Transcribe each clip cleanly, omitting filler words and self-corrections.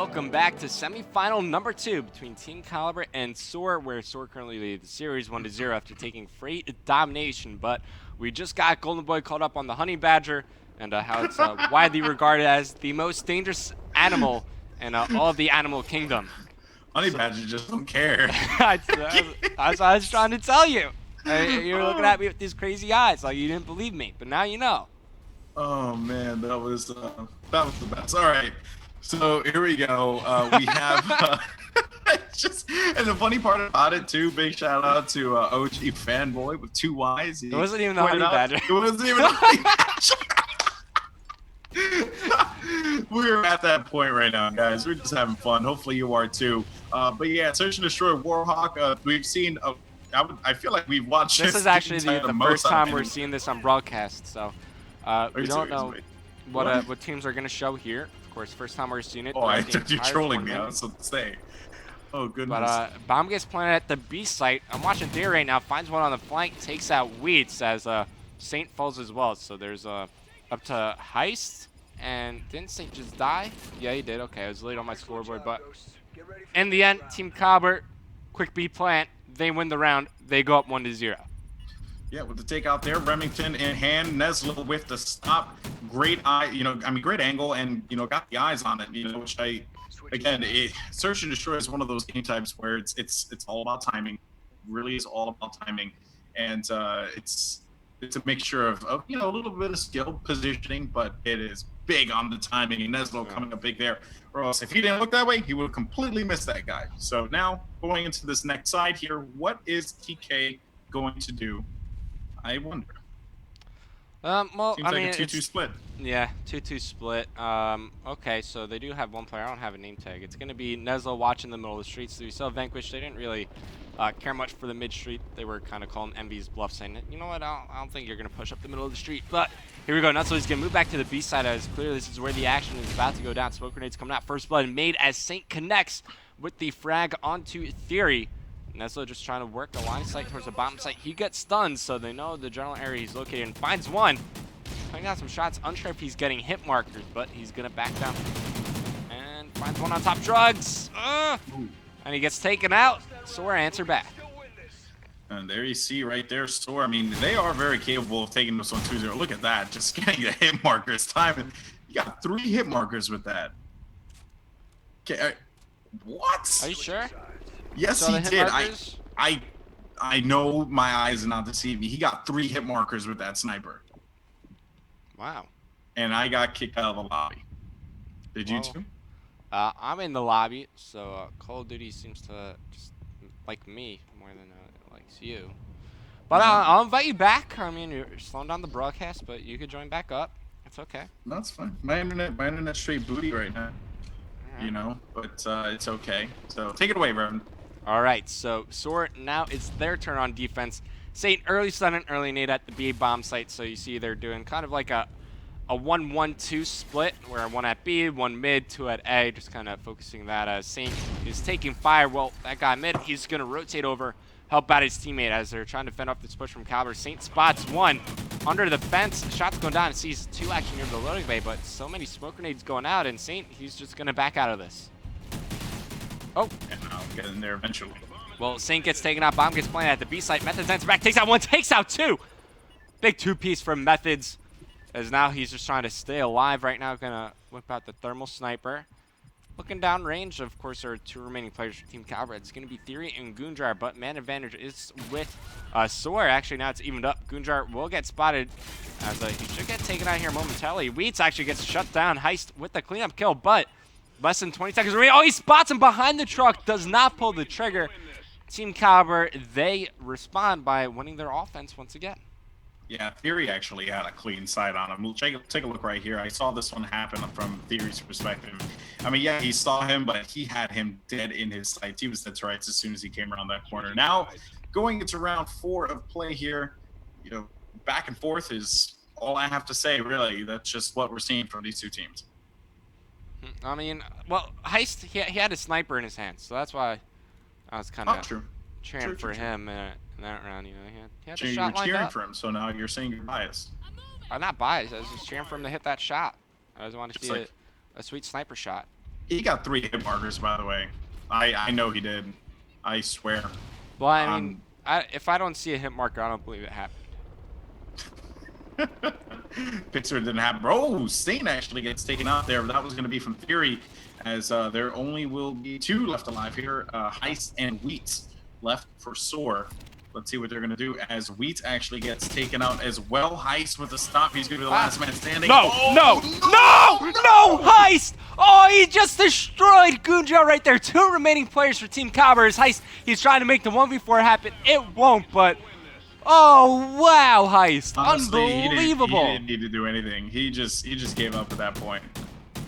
welcome back to semifinal number 2 between Team Kaliber and SoaR, where SoaR currently leads the series 1-0 after taking freight domination. But we just got Golden Boy caught up on the honey badger and how it's widely regarded as the most dangerous animal in all of the animal kingdom. Honey badger just don't care. That's what I was trying to tell you. You were looking at me with these crazy eyes like you didn't believe me, but now you know. Oh man, that was the best. All right, so here we go. We have and the funny part about it too. Big shout out to OG fanboy with 2 Y's. It wasn't even the honey badger. It wasn't even the honey badger. We're at that point right now, guys. We're just having fun. Hopefully you are too. But yeah, Search and Destroy Warhawk. We've seen. I feel like we've watched. This is actually the first time we're seeing this on broadcast. So. We don't know what teams are going to show here. Of course, first time we're seeing it. Oh, I thought you're trolling me. I was supposed to say. Oh, goodness. But bomb gets planted at the B site. I'm watching Deer right now. Finds one on the flank. Takes out Weeds as Saint falls as well. So there's up to Heist. And didn't Saint just die? Yeah, he did. Okay, I was late on my scoreboard. But in the end, Team Kaliber, quick B plant. They win the round. They go up 1-0. Yeah, with the takeout there, Remington in hand, Neslo with the stop. Great eye, great angle, and got the eyes on it. Which Search and Destroy is one of those game types where it's all about timing. Really is all about timing, and it's a mixture of a little bit of skill, positioning, but it is big on the timing. And Neslo coming up big there, or else if he didn't look that way, he would have completely missed that guy. So now going into this next side here, what is TK going to do? I wonder. Well, seems like a 2-2 split. Yeah, 2-2 split. Okay, so they do have one player. I don't have a name tag. It's going to be Neslo watching the middle of the street. So we saw Vanquish. They didn't really care much for the mid street. They were kind of calling Envy's bluff, saying, you know what, I don't think you're going to push up the middle of the street. But here we go. Neslo is going to move back to the B side as clearly this is where the action is about to go down. Smoke grenades coming out. First blood made as Saint connects with the frag onto Theory. Neslo just trying to work the line of sight towards the bottom site. He gets stunned, so they know the general area he's located in. Finds one. Putting out some shots. Unsure if he's getting hit markers, but he's going to back down. And finds one on top. Drugs. And he gets taken out. SoaR answer back. And there you see right there, SoaR. I mean, they are very capable of taking this on 2-0. Look at that. Just getting the hit markers. Time. You got 3 hit markers with that. Okay. What? Are you sure? Yes, he did. I know my eyes are not deceiving me. He got 3 hit markers with that sniper. Wow. And I got kicked out of the lobby. Did you too? I'm in the lobby, so Call of Duty seems to just like me more than it likes you. But I'll invite you back. I mean, you're slowing down the broadcast, but you could join back up. It's okay. No, it's fine. My internet's straight booty right now. Right. But it's okay. So take it away, Reverend. All right, so SoaR, now it's their turn on defense. Saint early stun and early nade at the B bomb site, so you see they're doing kind of like a 1-1-2 split, where 1 at B, 1 mid, 2 at A, just kind of focusing that as Saint is taking fire. Well, that guy mid, he's going to rotate over, help out his teammate as they're trying to fend off this push from Kaliber. Saint spots 1 under the fence, shots going down, and sees 2 actually near the loading bay, but so many smoke grenades going out, and Saint, he's just going to back out of this. Oh. And I'll get in there eventually. Well, Saint gets taken out. Bomb gets planted at the B site. Methods ends back. Takes out 1. Takes out 2. Big 2-piece from Methods. As now he's just trying to stay alive right now. Gonna whip out the thermal sniper. Looking down range, of course, there are 2 remaining players for Team Kaliber. It's going to be Theory and Goonjar, but man advantage is with SoaR. Actually, now it's evened up. Goonjar will get spotted as he should get taken out here momentarily. Wheats actually gets shut down. Heist with the cleanup kill, but less than 20 seconds remaining. Oh, he spots him behind the truck. Does not pull the trigger. Team Kaliber, they respond by winning their offense once again. Yeah, Theory actually had a clean sight on him. We'll take a look right here. I saw this one happen from Theory's perspective. I mean, yeah, he saw him, but he had him dead in his sights. He was dead to rights as soon as he came around that corner. Now, going into round 4 of play here, back and forth is all I have to say, really. That's just what we're seeing from these 2 teams. I mean, well, Heist, he had a sniper in his hands, so that's why I was kind of cheering for him in that round. He had the shot lined up. You're cheering for him, so now you're saying you're biased. I'm not biased. I was just cheering for him to hit that shot. I just want to see a sweet sniper shot. He got 3 hit markers, by the way. I know he did. I swear. Well, I mean, if I don't see a hit marker, I don't believe it happened. Pixar didn't happen. Oh, Saint actually gets taken out there. That was going to be from Theory, as there only will be 2 left alive here. Heist and Wheat left for SoaR. Let's see what they're going to do as Wheat actually gets taken out as well. Heist with a stop. He's going to be the last man standing. No, no, Heist! Oh, he just destroyed Gunja right there. 2 remaining players for Team Kaliber. Heist, he's trying to make the 1v4 happen. It won't, but... Oh, wow, Heist. Honestly, unbelievable. He didn't need to do anything. He just gave up at that point.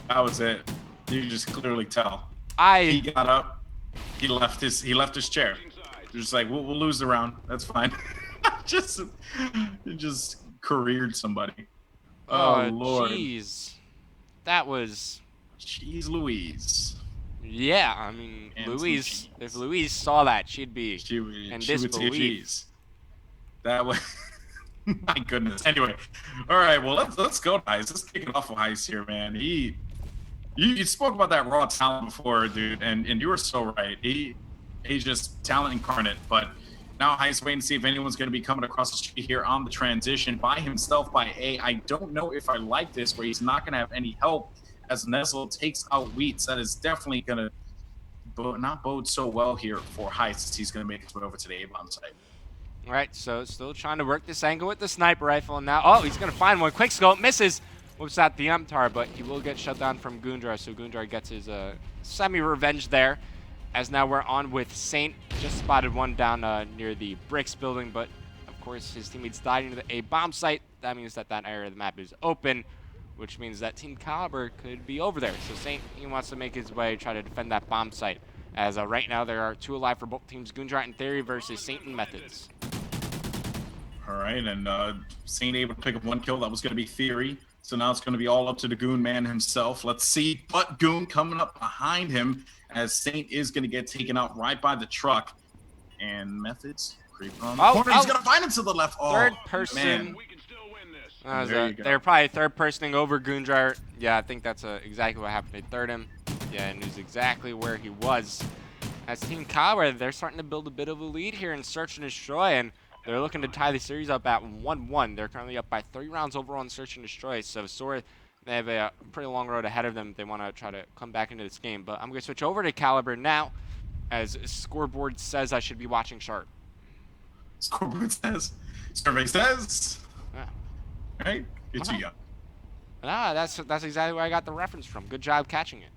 That was it. You could just clearly tell. He got up. He left his chair. Just like, we'll lose the round. That's fine. He just careered somebody. Oh, Lord. Jeez. That was... Jeez Louise. Yeah, I mean, Louise, if Louise saw that, she'd be in disbelief. That was... My goodness. Anyway, all right, well, let's go, guys. Let's kick it off with Heist here, man. You spoke about that raw talent before, dude, and you were so right. He's just talent incarnate, but now Heist waiting to see if anyone's going to be coming across the street here on the transition by himself by A. I don't know if I like this, where he's not going to have any help as Neslo takes out Wheats. That is definitely going to not bode so well here for Heist, as he's going to make his way over to the A-bomb site. All right, so still trying to work this angle with the sniper rifle, and now, oh, he's going to find one. Quick scope, misses. Whoops out the MTAR, but he will get shut down from Gundra, so Gundra gets his semi-revenge there. As now we're on with Saint. Just spotted one down near the bricks building, but of course his teammates died into the A-bomb site. That means that area of the map is open, which means that Team Kaliber could be over there. So Saint, he wants to make his way, try to defend that bomb site. As right now there are 2 alive for both teams, Gundra and Theory versus Saint and Methods. All right, and Saint able to pick up 1 kill. That was going to be Theory. So now it's going to be all up to the Goon man himself. Let's see. But Goon coming up behind him, as Saint is going to get taken out right by the truck. And Methods creeping on the corner. He's going to find him to the left. Oh, third person. Man. They're probably third personing over Gundra. Yeah, I think that's exactly what happened. They third him. Yeah, and knew exactly where he was. As Team Kaliber, they're starting to build a bit of a lead here in Search and Destroy, and they're looking to tie the series up at 1-1. They're currently up by 3 rounds overall in Search and Destroy. So SoaR, they have a pretty long road ahead of them. They want to try to come back into this game. But I'm going to switch over to Kaliber now, as scoreboard says I should be watching sharp. Scoreboard says. Survey says. Yeah. Right? Good to you. That's exactly where I got the reference from. Good job catching it.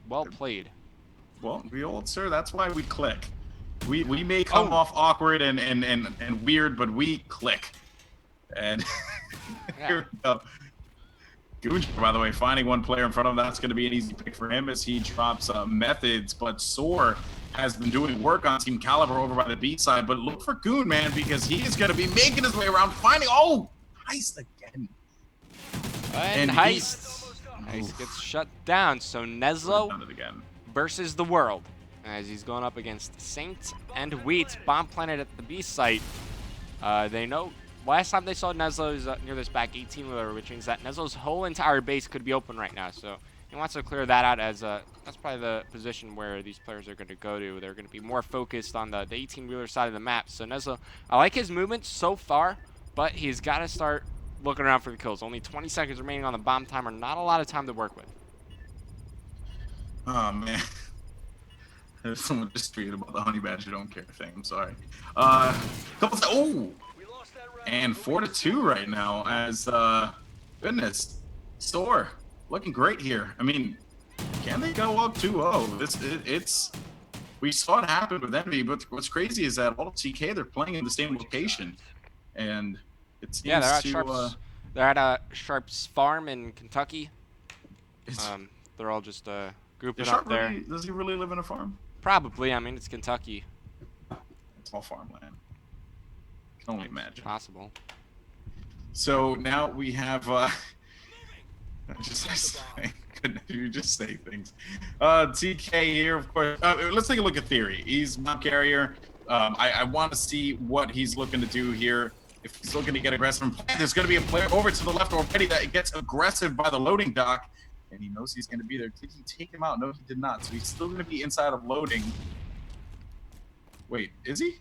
Well played. Well, sir, that's why we click. We may come off awkward and weird, but we click. And here we go. Gunja, by the way, finding 1 player in front of him, that's going to be an easy pick for him as he drops Methods. But SoaR has been doing work on Team Kaliber over by the B side. But look for Goon, man, because he is going to be making his way around, finding... Oh! Heist again. And Heist gets shut down. So Neslo versus the world, as he's going up against Saint and Wheat. Bomb planted at the B site. They know last time they saw Neslo is near this back 18-wheeler, which means that Neslo's whole entire base could be open right now. So he wants to clear that out, as that's probably the position where these players are going to go to. They're going to be more focused on the 18-wheeler side of the map. So Neslo, I like his movement so far, but he's got to start looking around for the kills. Only 20 seconds remaining on the bomb timer. Not a lot of time to work with. Oh, man. There's someone just tweeted about the honey badger don't care thing. I'm sorry. And 4-2 right now, as goodness, SoaR looking great here. I mean, can they go up 2-0? It's we saw it happen with Envy, but what's crazy is that all of TK, they're playing in the same location, and it seems they're at Sharp's farm in Kentucky. They're all just grouping up there. Does he really live in a farm? Probably. I mean, it's Kentucky. It's all farmland. Can only imagine. Possible. So now we have. You just say things. TK here, of course. Let's take a look at Theory. He's mount carrier. I want to see what he's looking to do here. If he's looking to get aggressive, there's going to be a player over to the left already that gets aggressive by the loading dock. and he knows he's going to be there. Did he take him out? No, he did not. So he's still going to be inside of loading. Wait, is he?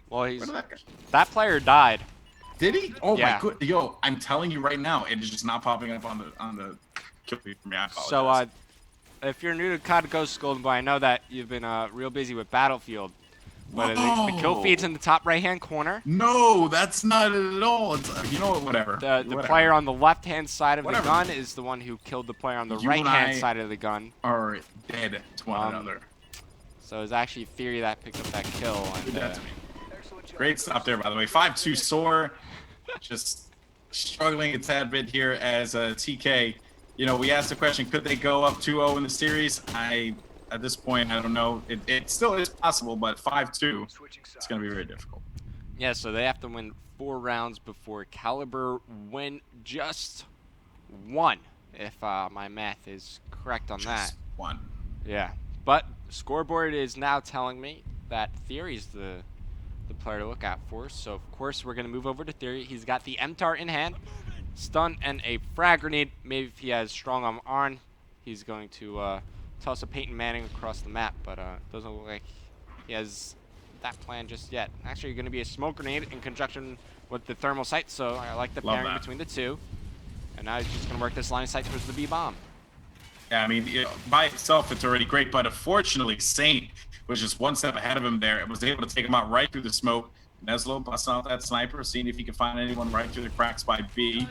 Well, Where did that go? that player died. Did he? Oh Yeah. my good. Yo, I'm telling you right now, it is just not popping up on the kill feed for me. I apologize. So if you're new to COD Ghost Golden Boy, I know that you've been real busy with Battlefield. But the kill feed's in the top right-hand corner. No, that's not it at all. It's, you know what? Whatever. The player on the left-hand side of Whatever. the gun is the one who killed the player on the You right-hand and I side of the gun. are dead to one another. So it's actually Theory that picked up that kill. And, Great stop there, by the way. 5-2 SoaR. Just struggling a tad bit here as TK. You know, we asked the question, could they go up 2-0 in the series? At this point, I don't know. It still is possible, but 5-2, it's going to be very difficult. Yeah, so they have to win 4 rounds before Kaliber win just 1, if my math is correct on that. Just 1. Yeah, but scoreboard is now telling me that Theory's the player to look out for. So, of course, we're going to move over to Theory. He's got the MTAR in hand, stun, and a frag grenade. Maybe if he has strong arm, he's going to toss a Peyton Manning across the map, but doesn't look like he has that plan just yet. Actually, going to be a smoke grenade in conjunction with the thermal sight, so I like the pairing between the two. And now he's just going to work this line of sight towards the B-bomb. Yeah, I mean, by itself, it's already great, but unfortunately, Saint was just one step ahead of him there and was able to take him out right through the smoke. Neslo busting out that sniper, seeing if he can find anyone right through the cracks by B.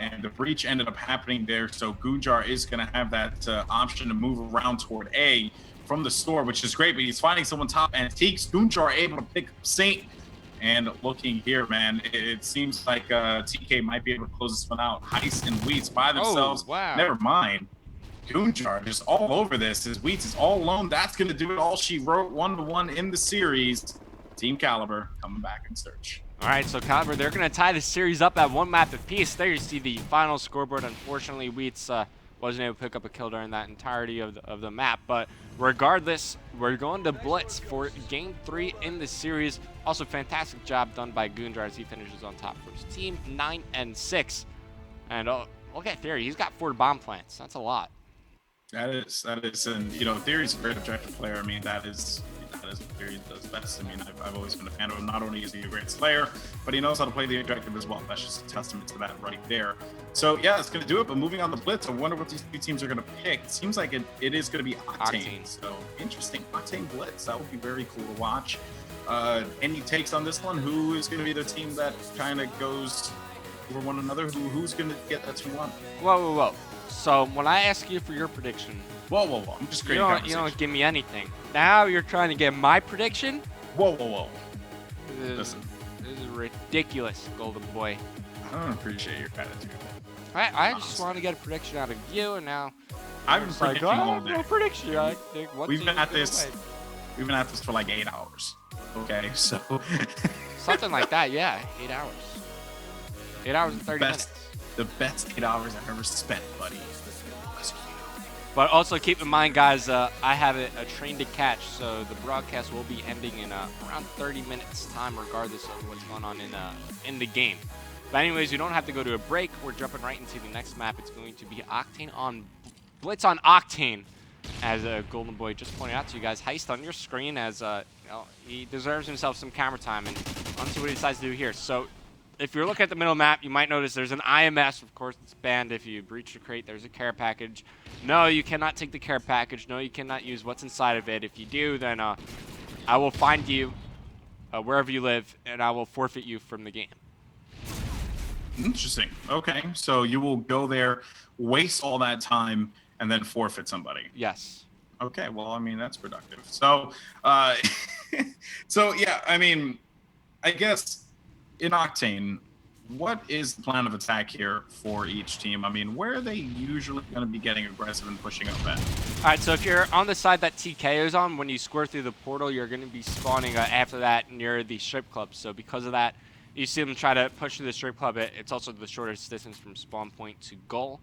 And the breach ended up happening there, so Gunjar is going to have that option to move around toward A from the store, which is great, but he's finding someone top antiques. Gunjar able to pick up Saint. And looking here, man, it seems like TK might be able to close this one out. Heist and Wheats by themselves. Oh, wow. Never mind. Gunjar just all over this. His Wheats is all alone. That's going to do it all. She wrote 1-1 in the series. Team Kaliber coming back in search. All right, so Kaliber, they're going to tie the series up at 1 map apiece. There you see the final scoreboard. Unfortunately, Wheats wasn't able to pick up a kill during that entirety of the map. But regardless, we're going to Blitz for Game 3 in the series. Also, fantastic job done by Gunjar as he finishes on top for his team, 9-6. And look at Theory. He's got 4 bomb plants. That's a lot. That is, and you know, Theory's a great objective player. I mean, that is what Theory does best. I mean, I've always been a fan of him. Not only is he a great slayer, but he knows how to play the objective as well. That's just a testament to that right there. So yeah, it's gonna do it. But moving on to Blitz, I wonder what these 2 teams are gonna pick. It seems like it is gonna be Octane. So interesting, Octane Blitz. That would be very cool to watch. Any takes on this one? Who is gonna be the team that kind of goes over one another? Who's gonna get that 2-1? Whoa. So when I ask you for your prediction, whoa, I'm just creating you don't give me anything. Now you're trying to get my prediction? Whoa. This is ridiculous, Golden Boy. I don't appreciate your attitude. I just want to get a prediction out of you, and now I've been predicting all day. No prediction. We've been at this for like 8 hours. Okay, so something like that. Yeah, 8 hours. 8 hours and 30 minutes. The best 8 hours I've ever spent, buddy. But also keep in mind, guys, I have a train to catch, so the broadcast will be ending in around 30 minutes time, regardless of what's going on in the game. But anyways, you don't have to go to a break. We're jumping right into the next map. It's going to be Octane on Blitz on Octane, as Golden Boy just pointed out to you guys. Heist on your screen, as you know, he deserves himself some camera time, and let's see what he decides to do here. So, if you're looking at the middle map, you might notice there's an IMS. Of course, it's banned if you breach the crate. There's a care package. No, you cannot take the care package. No, you cannot use what's inside of it. If you do, then I will find you wherever you live, and I will forfeit you from the game. Interesting. Okay, so you will go there, waste all that time, and then forfeit somebody. Yes. Okay, well, I mean, that's productive. So, so yeah, I mean, I guess in Octane, what is the plan of attack here for each team? I mean, where are they usually going to be getting aggressive and pushing up at? All right, so if you're on the side that TK is on, when you square through the portal, you're going to be spawning after that near the strip club. So because of that, you see them try to push through the strip club. It's also the shortest distance from spawn point to goal,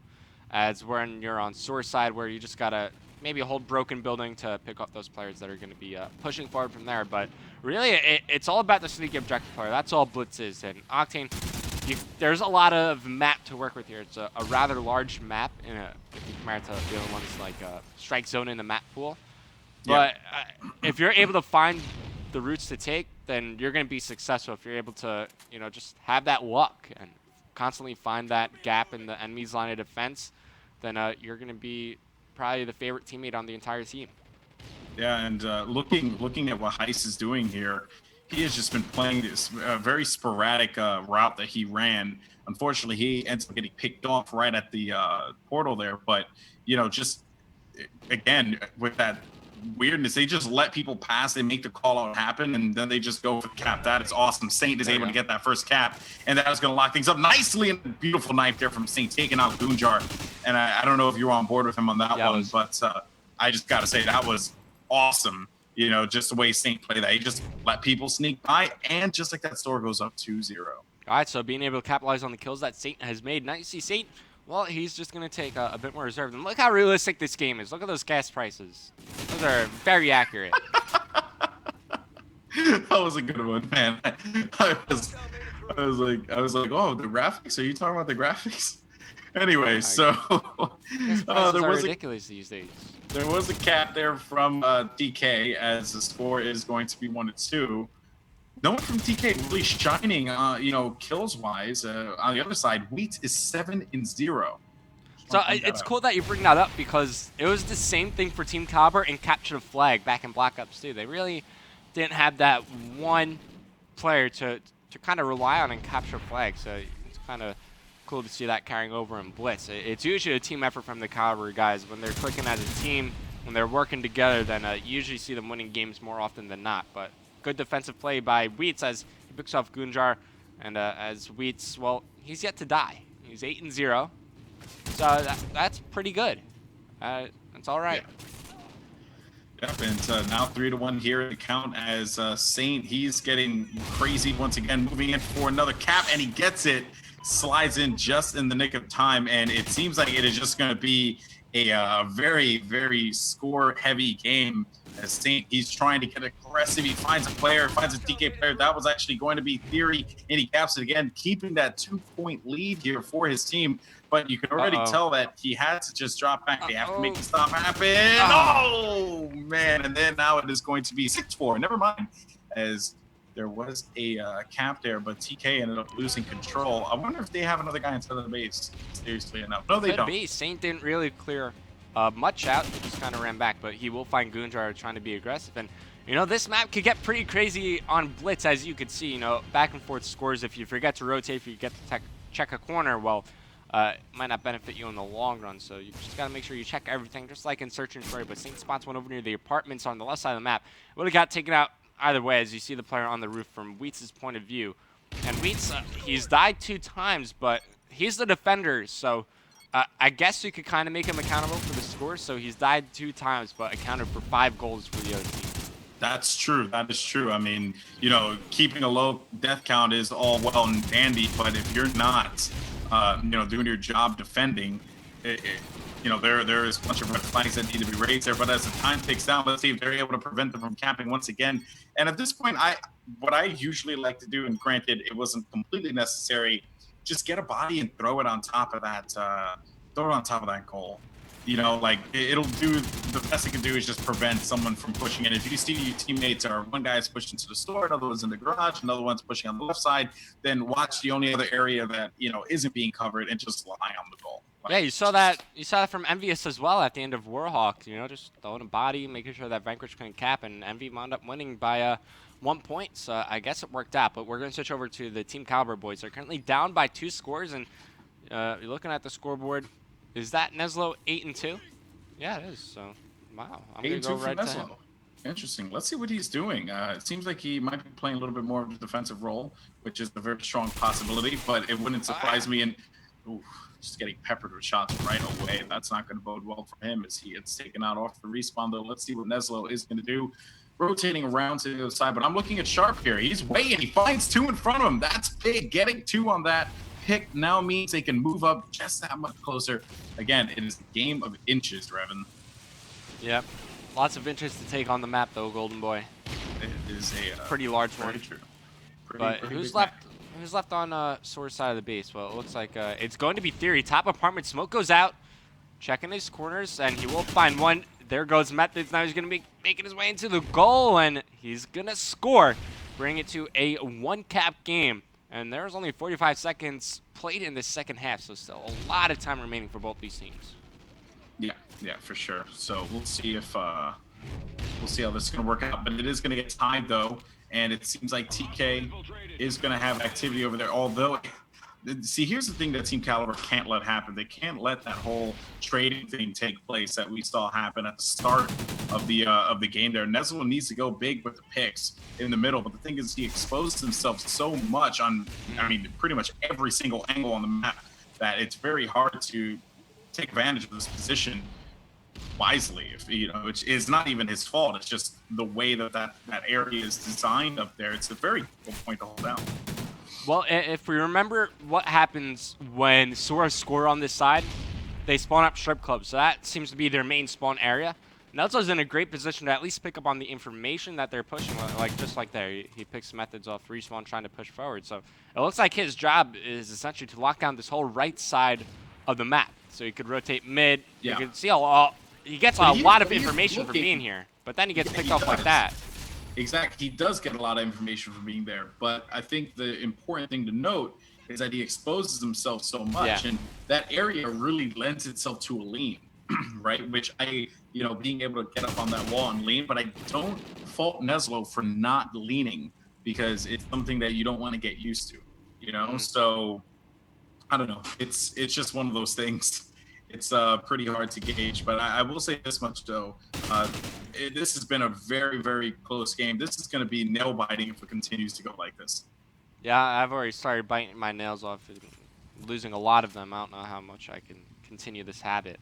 as when you're on SoaR side, where you just got to maybe hold broken building to pick up those players that are going to be pushing forward from there. But really, it's all about the sneaky objective player. That's all Blitz is. And Octane, there's a lot of map to work with here. It's a rather large map if you compare it to the other ones like Strike Zone in the map pool. But if you're able to find the routes to take, then you're going to be successful. If you're able to, just have that luck and constantly find that gap in the enemy's line of defense, then you're going to be probably the favorite teammate on the entire team. Yeah, and looking at what Heist is doing here, he has just been playing this very sporadic route that he ran. Unfortunately, he ends up getting picked off right at the portal there. But, just again, with that weirdness, they just let people pass. They make the call out happen, and then they just go for the cap. That is awesome. Saint is able to get that first cap, and that is going to lock things up nicely. And a beautiful knife there from Saint, taking out Goonjar. And I don't know if you were on board with him on that one, but I just got to say that was awesome. Just the way Saint played that. He just let people sneak by, and just like that, SoaR goes up 2-0. All right, so being able to capitalize on the kills that Saint has made. Now you see Saint, well, he's just going to take a bit more reserved. And look how realistic this game is. Look at those gas prices. Those are very accurate. That was a good one, man. I was like, oh, the graphics? Are you talking about the graphics? Anyway, so there was ridiculous these days. There was a cap there from DK, as the score is going to be 1-2. No one from DK really shining, kills wise. On the other side, Wheat is 7-0. So it's cool that you bring that up, because it was the same thing for Team Kaliber and Capture the Flag back in Black Ops 2. They really didn't have that one player to kind of rely on and capture flag. So it's kind of cool to see that carrying over in Blitz. It's usually a team effort from the Kaliber guys. When they're clicking as a team, when they're working together, then you usually see them winning games more often than not. But good defensive play by Wheats as he picks off Goonjar. And as Wheats, well, he's yet to die. He's 8-0. So that's pretty good. That's all right. Yep, and now 3-1 here in the count as Saint, he's getting crazy once again, moving in for another cap, and he gets it. Slides in just in the nick of time, and it seems like it is just going to be a very, very score-heavy game. As Saint, he's trying to get aggressive. He finds a player, finds a DK player. That was actually going to be Theory, and he caps it again, keeping that 2-point lead here for his team. But you can already tell that he had to just drop back. They have to make the stop happen. Oh, man. And then now it is going to be 6-4. Never mind, as there was a cap there, but TK ended up losing control. I wonder if they have another guy inside of the base. Seriously enough. No, they don't. Could be. Saint didn't really clear much out. He just kind of ran back, but he will find Goonjar trying to be aggressive. And, this map could get pretty crazy on Blitz, as you could see. Back and forth scores. If you forget to rotate, if you get to check a corner, well, it might not benefit you in the long run. So you just got to make sure you check everything, just like in Search and Destroy. But Saint spots one over near the apartments on the left side of the map. Would have got taken out either way, as you see the player on the roof from Wheats' point of view. And Wheats, he's died 2 times, but he's the defender, so I guess you could kind of make him accountable for the score. So he's died 2 times, but accounted for 5 goals for the other team. That's true. That is true. I mean, keeping a low death count is all well and dandy, but if you're not, doing your job defending, there is a bunch of red flags that need to be raised there. But as the time ticks down, let's see if they're able to prevent them from camping once again. And at this point, what I usually like to do, and granted, it wasn't completely necessary, just get a body and throw it on top of that. Throw it on top of that goal. It'll do, the best it can do is just prevent someone from pushing in. If you see your teammates are, one guy is pushing to the store, another one's in the garage, another one's pushing on the left side, then watch the only other area that, isn't being covered and just lie on the goal. Yeah, you saw that from Envious as well at the end of Warhawk, just throwing a body, making sure that Vanquish couldn't cap, and Envy wound up winning by 1 point. So I guess it worked out, but we're going to switch over to the Team Kaliber boys. They're currently down by 2 scores, and you're looking at the scoreboard. Is that Neslo 8-2? Yeah, it is. So, wow. I'm going to go right to him. Interesting. Let's see what he's doing. It seems like he might be playing a little bit more of a defensive role, which is a very strong possibility, but it wouldn't surprise me. And just getting peppered with shots right away. That's not going to bode well for him as he gets taken out off the respawn, though. Let's see what Neslo is going to do. Rotating around to the other side, but I'm looking at Sharp here. He's waiting. He finds 2 in front of him. That's big. Getting 2 on that pick now means they can move up just that much closer. Again, it is a game of inches, Revan. Yep. Lots of inches to take on the map, though, Golden Boy. It is a pretty large one. True. But who's left Who's left on SoaR's side of the base? Well, it looks like it's going to be Theory. Top apartment, smoke goes out. Checking his corners, and he will find one. There goes Methods. Now he's going to be making his way into the goal, and he's going to score. Bring it to a one-cap game. And there's only 45 seconds played in the second half, so still a lot of time remaining for both these teams. Yeah, for sure. So we'll see if how this is going to work out. But it is going to get tied, though, and it seems like TK is going to have activity over there, although... See, here's the thing that Team Kaliber can't let happen. They can't let that whole trading thing take place that we saw happen at the start of the game there. Nezlo needs to go big with the picks in the middle, but the thing is he exposed himself so much on, I mean, pretty much every single angle on the map that it's very hard to take advantage of this position wisely. If which is not even his fault. It's just the way that area is designed up there. It's a very difficult point to hold down. Well, if we remember what happens when SoaR score on this side, they spawn up strip clubs. So that seems to be their main spawn area. Nelso's in a great position to at least pick up on the information that they're pushing. Like just like there, he picks Methods off respawn trying to push forward. So it looks like his job is essentially to lock down this whole right side of the map. So he could rotate mid. Yeah. You can see he gets a lot of information for being here, but then he gets picked off like that. Exactly. He does get a lot of information from being there, but I think the important thing to note is that he exposes himself so much, and that area really lends itself to a lean, right? Which being able to get up on that wall and lean, but I don't fault Nezlo for not leaning because it's something that you don't want to get used to, So I don't know. It's just one of those things. It's pretty hard to gauge, but I will say this much, though. This has been a very, very close game. This is going to be nail-biting if it continues to go like this. Yeah, I've already started biting my nails off, losing a lot of them. I don't know how much I can continue this habit.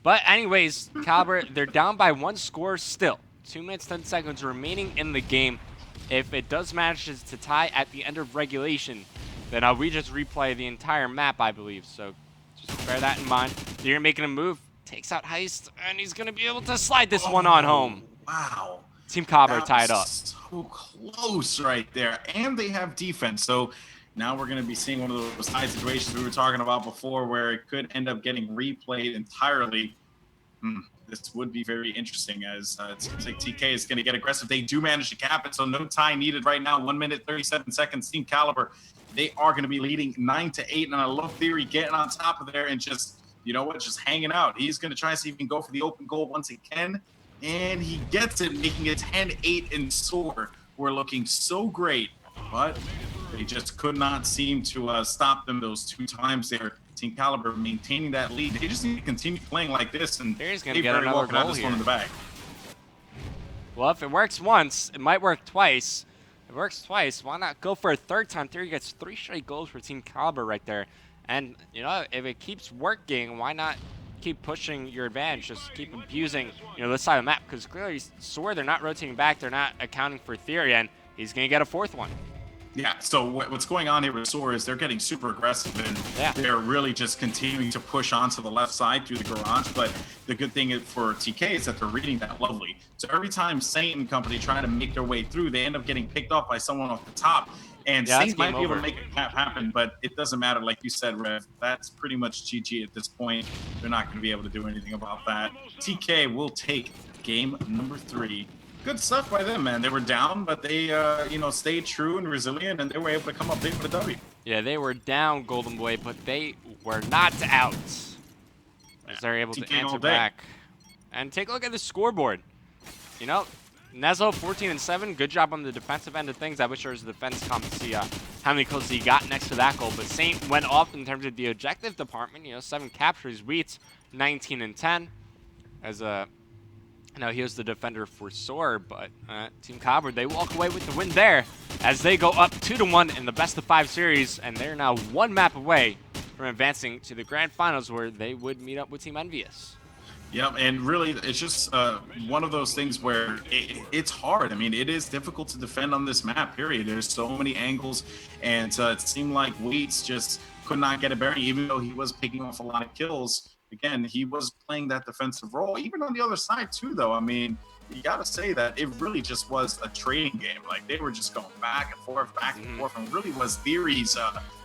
But anyways, Kaliber, they're down by 1 score still. 2 minutes, 10 seconds remaining in the game. If it does manage to tie at the end of regulation, then we just replay the entire map, I believe. So just bear that in mind. You're making a move, takes out Heist, and he's going to be able to slide this one on home. Wow. Team Kaliber tied up. So close right there. And they have defense. So now we're going to be seeing one of those tie situations we were talking about before where it could end up getting replayed entirely. This would be very interesting as it seems like TK is going to get aggressive. They do manage to cap it, so no tie needed right now. 1 minute, 37 seconds. Team Kaliber, they are going to be leading 9-8, and I love Theory getting on top of there and just, just hanging out. He's going to try to see if he can go for the open goal once he can, and he gets it, making it 10-8 in SoaR. We're looking so great, but they just could not seem to stop them those 2 times there. Team Kaliber maintaining that lead. They just need to continue playing like this, and Theory's going to get another goal this here. one in the bag. Well, if it works once, it might work twice. If it works twice, why not go for a 3rd time? Theory gets 3 straight goals for Team Kaliber right there. And, if it keeps working, why not keep pushing your advantage? Just keep abusing, this side of the map. Because clearly, SoaR, they're not rotating back. They're not accounting for Theory, and he's going to get a 4th one. Yeah, so what's going on here with SoaR is they're getting super aggressive, and they're really just continuing to push onto the left side through the garage. But the good thing for TK is that they're reading that lovely. So every time Saint and company try to make their way through, they end up getting picked off by someone off the top. And Saint might be able to make a cap happen, but it doesn't matter. Like you said, Rev, that's pretty much GG at this point. They're not going to be able to do anything about that. TK will take game number 3. Good stuff by them, man. They were down, but they, stayed true and resilient, and they were able to come up big with a W. Yeah, they were down, Golden Boy, but they were not out. As they're able to answer back. And take a look at the scoreboard. Nezlo 14-7. Good job on the defensive end of things. I wish there was a defense comp to see how many kills he got next to that goal. But Saint went off in terms of the objective department. 7 captures. Wheats 19-10. As he was the defender for SoaR, but Team Kaliber, they walk away with the win there as they go up 2-1 in the best of 5 series, and they're now 1 map away from advancing to the grand finals where they would meet up with Team Envious. Yep, and really, it's just one of those things where it's hard. I mean, it is difficult to defend on this map, period. There's so many angles, and it seemed like Wheats just could not get a bearing, even though he was picking off a lot of kills. Again, he was playing that defensive role, even on the other side, too, though. I mean, you gotta say that it really just was a trading game. Like they were just going back and forth, and really was Theory's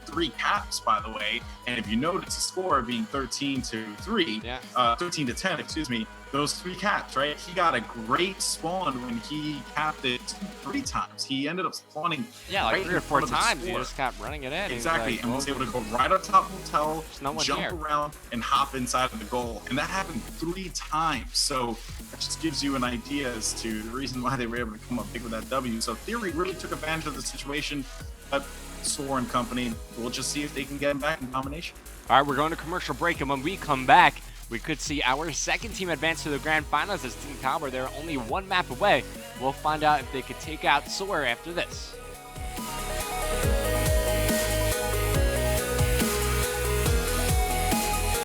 3 caps, by the way. And if you notice the score being 13-3, 13-10, excuse me, those 3 caps, right? He got a great spawn when he capped it 3 times. He ended up spawning like right 3 or 4 times. He score. just kept running it in. Exactly, like, and was able to go right on top of the hotel, jump here. around, and hop inside of the goal. And that happened 3 times. So that just gives you an idea as to the reason why they were able to come up big with that W. So Theory really took advantage of the situation. But SoaR and company, we'll just see if they can get him back in domination. All right, we're going to commercial break, and when we come back, we could see our second team advance to the grand finals as Team Kaliber. They're only 1 map away. We'll find out if they could take out SoaR after this.